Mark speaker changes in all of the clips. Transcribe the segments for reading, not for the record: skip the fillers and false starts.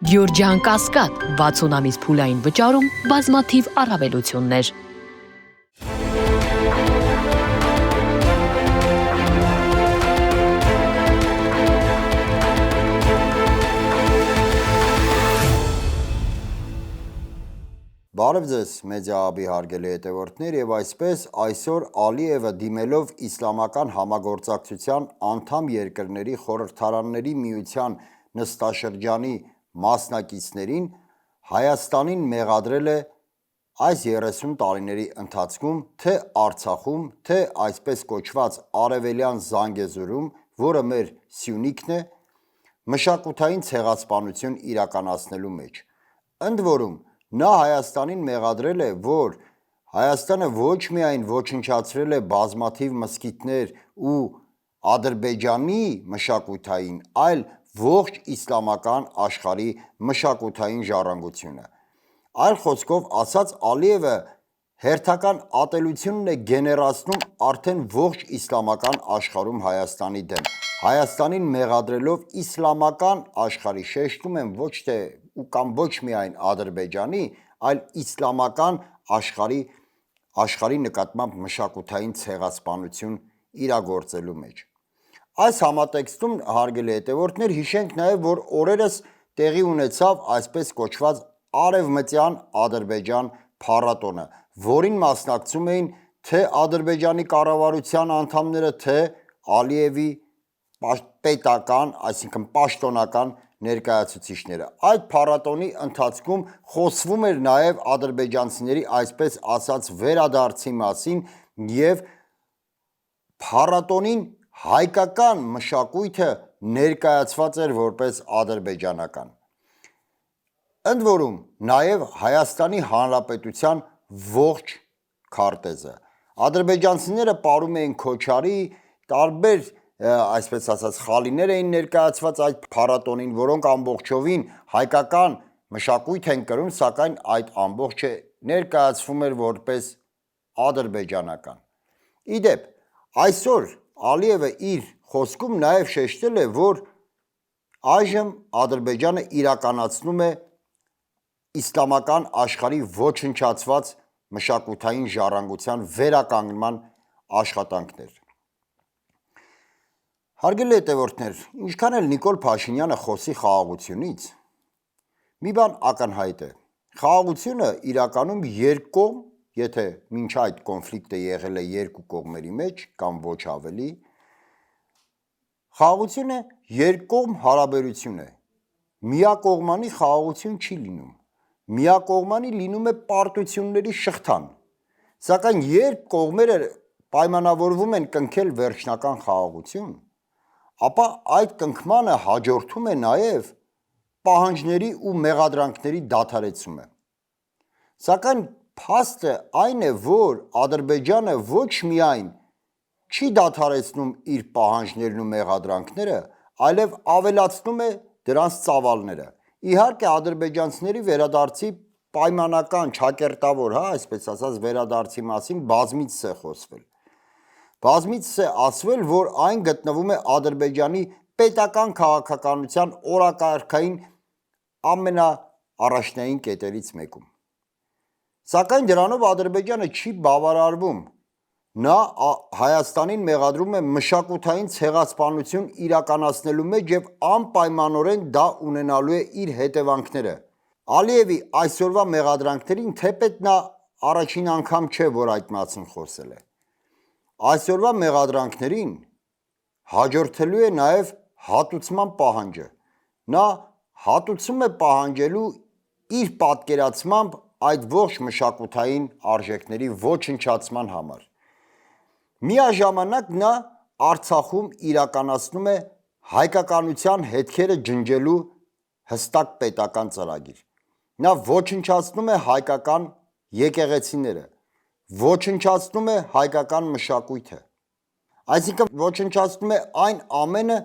Speaker 1: Գյորջյան Կասկադ 60 ամիս փուլային վճարում բազմաթիվ առավելություններ։
Speaker 2: Բարև ձեզ, մեդիահաբի հարգելի հետևորդներ, եւ այսպես այսօր Ալիևը դիմելով իսլամական համագործակցության անդամ երկրների խորհրդարանների միության նստաշրջանի մասնակիցներին Հայաստանին մեղադրել է այս 30 տարիների ընթացքում թե Արցախում, թե այսպես կոչված Արևելյան Զանգեզուրում, որը մեր Սյունիքն է, մշակութային ցեղասպանություն իրականացնելու մեջ։ Ընդ որում նա Հայաստանին մեղադրել է, որ Հայաստանը ոչ միայն ոչնչացրել է բազմաթիվ մզկիթներ ու Ադրբեջանի մշակութային, այլ ողջ իսլամական աշխարհի մշակութային ժառանգությունը։ Այլ խոսքով ասած, Ալիևը հերթական ատելությունն է գեներացնում արդեն ողջ իսլամական աշխարհում Հայաստանի դեմ։ Հայաստանին մեղադրելով իսլամական աշխարհի, շեշտում եմ, ոչ միայն Ադրբեջանի, այլ իսլամական աշխարհի նկատմամբ մշակութային ցեղասպանություն իրագործելու մեջ։ Այս համատեքստում, հարգելի հետևորդներ, հիշենք նաև, որ օրերս տեղի ունեցավ այսպես կոչված Արևմտյան Ադրբեջան փառատոնը, որին մասնակցում էին թե Ադրբեջանի կառավարության անդամները, թե Ալիևի պետական, այսինքն պաշտոնական ներկայացուցիչները։ Այդ փառատոնի ընթացքում խոսվում էր նաև ադրբեջանցիների այսպես ասած վերադարձի մասին եւ փառատոնին հայկական մշակույթը ներկայացված էր որպես ադրբեջանական։ Ընդ որում նաև Հայաստանի Հանրապետության ողջ քարտեզը։ Ադրբեջանցիները պարում էին Քոչարի, տարբեր այսպես ասած խալիներ էին ներկայացված այդ փառատոնին, որոնք ամբողջովին հայկական մշակույթ են կրում, սակայն այդ ամբողջը ներկայացվում էր որպես ադրբեջանական։ Իդեպ, այսօր Ալիևը իր խոսքում նաև շեշտել է, որ այժմ Ադրբեջանը իրականացնում է իսլամական աշխարհի ոչնչացված մշակութային ժառանգության վերականգնման աշխատանքներ։ Հարգելի հետևորդներ, ինչքան էլ Նիկոլ Փաշինյանը խոսի խաղաղությունից, մի բան ակնհայտ է։ Խաղաղությունը իրականում երկկողմ, եթե մինչ այդ կոնֆլիկտը եղել է երկու կողմերի մեջ կամ ոչ ավելի, խաղաղությունը երկկողմ հարաբերություն է։ Միակողմանի խաղաղություն չի լինում։ Միակողմանի լինում է պարտությունների շղթան։ Սակայն երբ կողմերը պայմանավորվում են կնքել վերջնական խաղաղություն, ապա այդ կնքմանը հաջորդում է նաև պահանջների ու մեղադրանքների դադարեցումը։ Սակայն փաստը այն է, որ Ադրբեջանը ոչ միայն չի դադարեցնում իր պահանջներն ու մեղադրանքները, այլև ավելացնում է դրանց ծավալները։ Իհարկե, ադրբեջանցիների վերադարձի պայմանական, ճակերտավոր, այսպես ասած, վերադարձի մասին բազմիցս է խոսվել։ Բազմիցս է ասվել, որ այն գտնվում է Ադրբեջանի պետական քաղաքականության օրակարգային ամենաառաջնային կետերից մեկում։ Սակայն դրանով Ադրբեջանը չի բավարարվում։ Նա Հայաստանին մեղադրում է մշակութային ցեղասպանություն իրականացնելու մեջ եւ անպայմանորեն դա ունենալու է իր հետևանքները։ Ալիևի այսօրվա մեղադրանքներին թեպետ նա առաջին անգամ չէ, որ այդ մասին խոսել է։ Այսօրվա մեղադրանքներին հաջորդելու է նաև հատուցման պահանջը։ Նա հատուցում է պահանջելու իր պատկերացմամբ այդ ողջ մշակութային արժեքների ոչնչացման համար։ Միաժամանակ նա Արցախում իրականացնում է հայկականության հետքերը ջնջելու հստակ պետական ծրագիր։ Նա ոչնչացնում է հայկական եկեղեցիները, ոչնչացնում է հայկական մշակույթը, այսինքն ոչնչացնում է այն ամենը,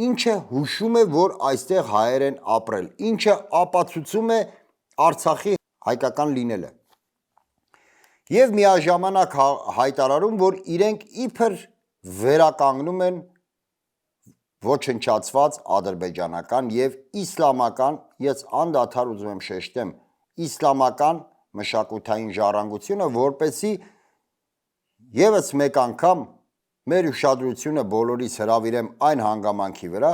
Speaker 2: ինչը հուշում է, որ այստեղ հայեր են ապրել, ինչը ապացուցում է Արցախի հայկական լինելը։ Եվ միաժամանակ հայտարարում, որ իրենք իբր վերականգնում են ոչնչացված ադրբեջանական եւ իսլամական, ես անդադար ուզում եմ շեշտեմ, իսլամական մշակութային ժառանգությունը, որպեսզի եւս մեկ անգամ մեր ուշադրությունը բոլորիս հրավիրեմ այն հանգամանքի վրա,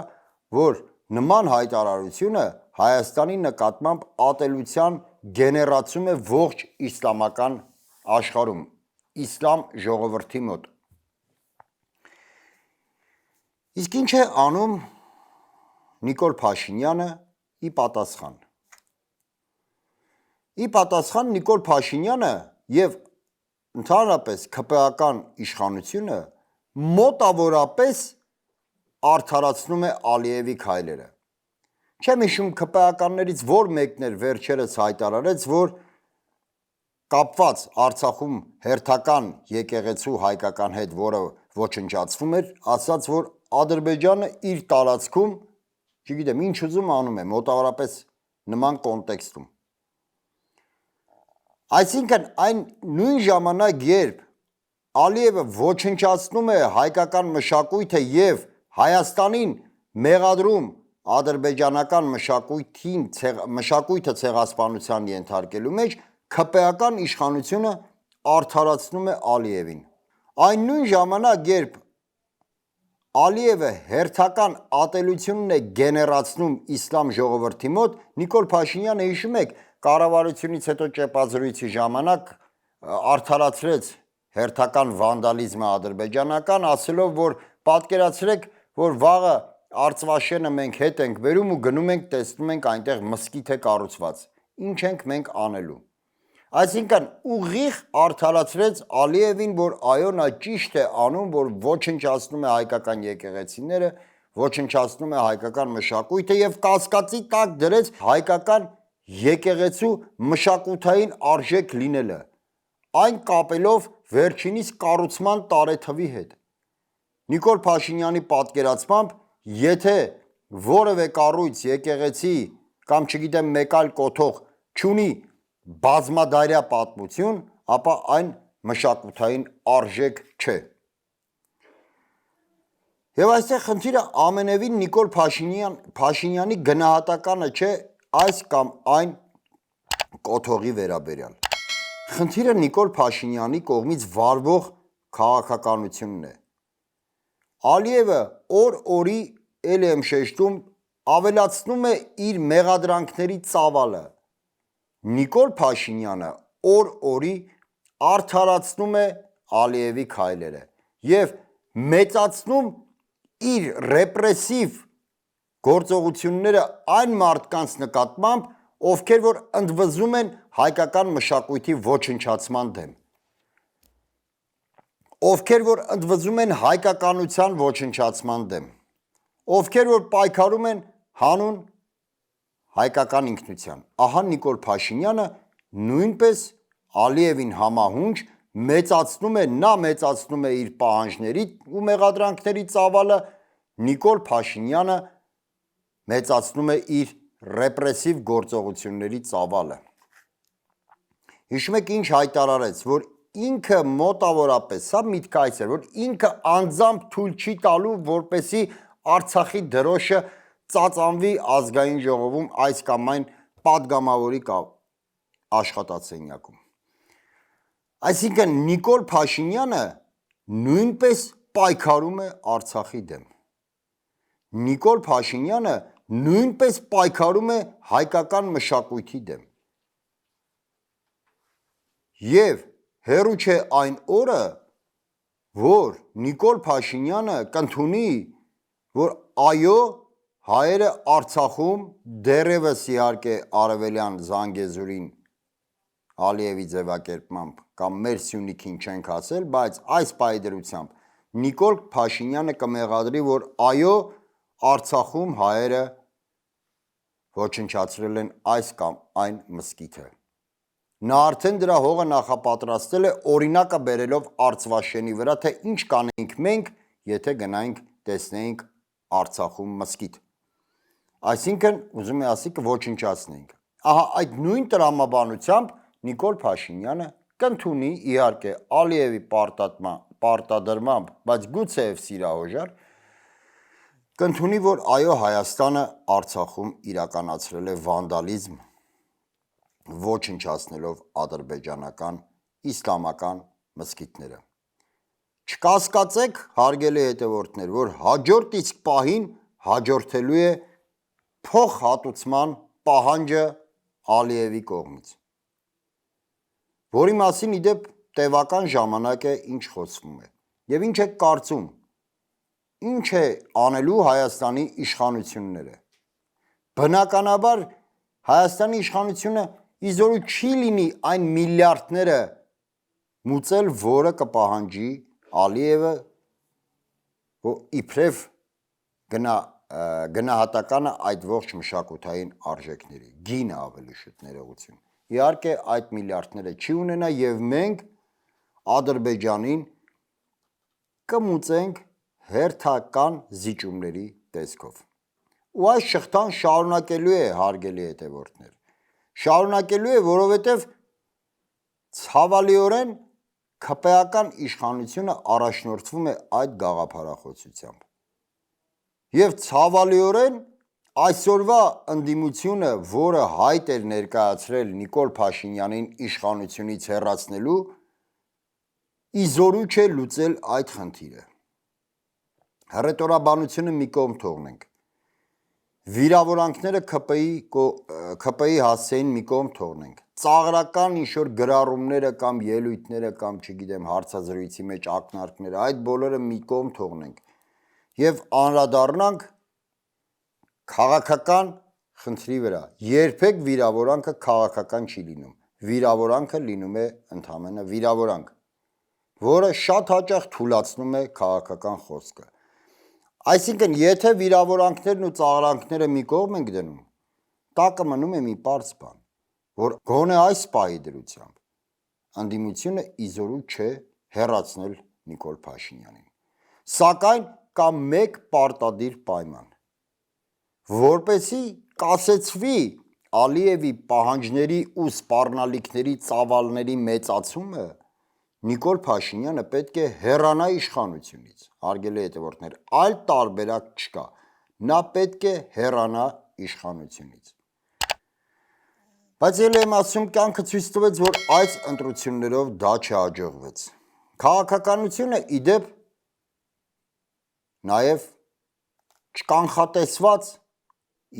Speaker 2: որ նման հայտարարությունը Հայաստանի նկատմամբ ատելության գեներացում է ողջ իսլամական աշխարհում, իսլամ ժողովրդի մոտ։ Իսկ ինչ է անում Նիկոլ Փաշինյանը ի պատասխան։ Ի պատասխան Նիկոլ Փաշինյանը եւ ընդհանրապես ՔՊԱ-կան իշխանությունը մոտավորապես արդարացնում է Ալիևի քայլերը։ Չեմ հիշում ՔՊԱ-ականներից որ մեկն էր վերջերս հայտարարեց, որ կապված Արցախում հերթական եկեղեցու հայկական հետ, որը ոչնչացվում էր, ասաց, որ Ադրբեջանը իր տարածքում, չգիտեմ, ինչ ուզում անում է, մոտավորապես նման կոնտեքստում։ Այսինքն այն նույն ժամանակ, երբ Ալիևը ոչնչացնում է հայկական մշակույթը եւ Հայաստանին մեղադրում ադրբեջանական մշակույթը ցեղասպանության ենթարկելու մեջ, ՔՊԱ-կան իշխանությունը արդարացնում է Ալիևին։ Այն նույն ժամանակ, երբ Ալիևը հերթական ատելությունն է գեներացնում իսլամ ժողովրդի մոտ, Նիկոլ Փաշինյանը, հիշում եք, կառավարությունից հետո ճեպազրույցի ժամանակ արդարացրեց հերթական վանդալիզմը ադրբեջանական, ասելով, որ պատկերացրեք, որ վաղը Արցվաշենը մենք հետ ենք բերում ու գնում ենք տեսնում ենք այնտեղ մզկիթ է կառուցված, ինչ ենք մենք անելու։ Այսինքն ուղիղ արդարացրեց Ալիևին, որ այո, նա ճիշտ է անում, որ ոչնչացնում է հայկական եկեղեցիները, ոչնչացնում է հայկական մշակույթը եւ կասկածի տակ դրեց հայկական եկեղեցու մշակութային արժեք լինելը, այն կապելով վերջինիս կառուցման տարեթվի հետ։ Նիկոլ Փաշինյանի պատկերացմամբ, եթե որևէ կառույց, եկեղեցի կամ չգիտեմ մեկ այլ կոթող չունի բազմադարյա պատմություն, ապա այն մշակութային արժեք չէ։ Եվ այստեղ խնդիրը ամենևին Նիկոլ Փաշինյանի գնահատականը չէ այս կամ այն կոթողի վերաբերյալ։ Խնդիրը Նիկոլ Փաշինյանի կողմից վարվող քաղաքականությունն է։ Ալիևը օր-օրի, ելի եմ շեշտում, ավելացնում է իր մեղադրանքների ծավալը։ Նիկոլ Փաշինյանը օր-օրի արդարացնում է Ալիևի քայլերը եւ մեծացնում իր ռեպրեսիվ գործողությունները այն մարդկանց նկատմամբ, ովքեր որ ընդվզում են հայկական մշակույթի ոչնչացման դեմ, ովքեր որ ընդվզում են հայկականության ոչնչացման դեմ, ովքեր որ պայքարում են հանուն հայկական ինքնության։ Ահա Նիկոլ Փաշինյանը նույնպես Ալիևին համահունչ մեծացնում է իր պահանջների ու մեղադրանքների ծավալը, Նիկոլ Փաշինյանը մեծացնում է իր ռեպրեսիվ գործողությունների ծավալը։ Հիշում եք ինչ հայտարարեց, որ ինքը մոտավորապես, սա միտքայց էր, որ ինքը անձամբ թույլ չի տալու, որպեսի Արցախի դրոշը ծածանվի ազգային ժողովում այս կամ այն պատգամավորի աշխատասենյակում։ Այսինքն Նիկոլ Փաշինյանը նույնպես պայքարում է Արցախի դեմ։ Նիկոլ Փաշինյանը նույնպես պայքարում է հայկական մշակույթի դեմ։ Եվ հեռու չէ այն օրը, որ Նիկոլ Փաշինյանը կընդունի, որ այո, հայերը Արցախում դեռևս իհարկե արևելյան Զանգեզուրին Ալիևի ձևակերպմամբ կամ մեր Սյունիքին չենք ասել, բայց այս պայդրությամբ Նիկոլ Փաշինյանը կմեղադրի, որ այո, Արցախում հայերը ոչնչացրել են այս կամ այն մզկիթը։ Նա արդեն դրա հողը նախապատրաստել է օրինակը բերելով Արցվաշենի վրա, թե ինչ կանենք մենք, եթե գնայինք տեսնեինք Արցախում մզկիթ։ Այսինքն, ուզում եմ ասի կոչնչացնենք։ Ահա այդ նույն տրամաբանությամբ Նիկոլ Փաշինյանը կընդունի իհարկե Ալիևի պարտադրմամբ, բայց գուցեև սիրահոժար, կընդունի, որ այո, Հայաստանը Արցախում իրականացրել է վանդալիզմ, ոչնչացնելով ադրբեջանական իսլամական մզկիթները։ Չկասկածեք, հարգելի հետևորդներ, որ հաջորդ իսկ պահին հաջորդելու է փոխհատուցման պահանջը Ալիևի կողմից, որի մասին իդեպ տևական ժամանակ է ինչ խոսվում է, և ինչ է կարծում, ինչ է անելու Հայաստանի իշխանությունները։ Բնականաբար Հայաստանի իշխանությունը իզորու չի լինի այն միլիարդները մուծել, որը կպահանջի Ալիևը, որ իբրև գնահատականը այդ ողջ մշակութային արժեքների, գինը ավելի շուտ ներողություն։ Իհարկե այդ միլիարդները չի ունենա և մենք Ադրբեջանին կմուծենք հերթական զիջումների տեսքով։ Ու այս շղթան շարունակելու է, հարգելի հետևորդներ, շարունակելու է, որովհետև ցավալիորեն ՔՊ-ական իշխանությունը առաջնորդվում է այդ գաղափարախոսությամբ։ Եվ ցավալիորեն այսօրվա ընդդիմությունը, որը հայտ էր ներկայացրել Նիկոլ Փաշինյանին իշխանությունից հեռացնելու, իզորու չէ լուծել այդ խնդիրը։ Հռետորաբանությունը մի կողմ թողնենք, վիրավորանքները ՔՊ-ի հասցեին մի կողմ թողնենք, ծաղրական ինչ-որ գրառումները կամ ելույթները կամ չգիտեմ հարցազրույցի մեջ ակնարկները, այդ բոլորը մի կողմ թողնենք և անդրադառնանք քաղաքական խնդրի վրա։ Երբեք վիրավորանքը քաղաքական չի լինում, վիրավորանքը լինում է ընդամենը վիրավորանք, որը շատ հաճախ թուլացնում է քաղաքական խոսքը։ Այսինքն, եթե վիրավորանքներն ու ծաղրանքները մի կողմ ենք դնում, տակը մնում է մի պարզ բան, որ գոնե այս պահի դրությամբ ընդդիմությունը իզորու չէ հեռացնել Նիկոլ Փաշինյանին։ Սակայն կա մեկ պարտադիր պայման, որպեսզի կասեցվի Ալիևի պահանջների ու սպառնալիքների ծավալների մեծացումը, Նիկոլ Փաշինյանը պետք է հեռանա իշխանությունից, հարգելի հետևորդներ, այլ տարբերակ չկա, նա պետք է հեռանա իշխանությունից։ Բայց ելի եմ ասում, կյանքը ցույց տվեց, որ այս ընտրություններով դա չհաջողվեց։ Քաղաքականությունը իդեպ նաև չկանխատեսված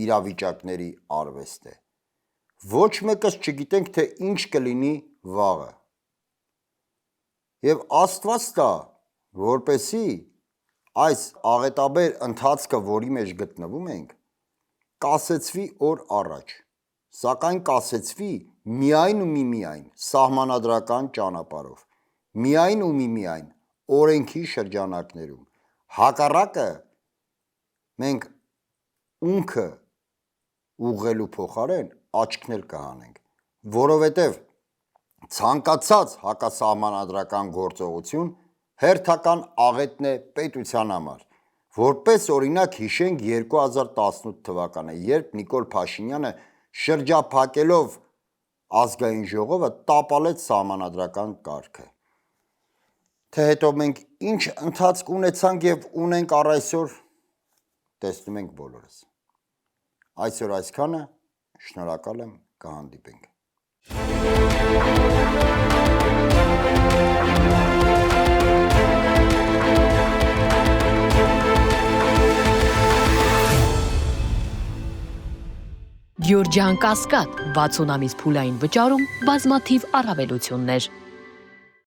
Speaker 2: իրավիճակների արվեստ է։ Ոչ մեկս չգիտենք, թե ինչ կլինի վաղը։ Եվ Աստված տա, որպեսզի այս աղետաբեր ընթացքը, որի մեջ գտնվում ենք, կասեցվի օր առաջ, սակայն կասեցվի միայն ու միմիայն սահմանադրական ճանապարհով, միայն ու միմիայն օրենքի շրջանակներում, հակառակը մենք ունքը ուղղելու փոխարեն աչքն էլ կհանենք, որովհետև ցանկացած հակասահմանադրական գործողություն հերթական աղետն է պետության համար։ Որպես օրինակ հիշենք 2018 թվականը, երբ Նիկոլ Փաշինյանը շրջափակելով ազգային ժողովը տապալեց սահմանադրական կարգը։ Թե հետո մենք ինչ ընթացք ունեցանք և ունենք առ այսօր, տեսնում ենք բոլորս։ Այսօր այսքանը, շնորհակալ եմ, կհանդիպենք։
Speaker 1: Գյուրջան Կասկադ 60 ամիս փուլային վճարում, բազմաթիվ առավելություններ։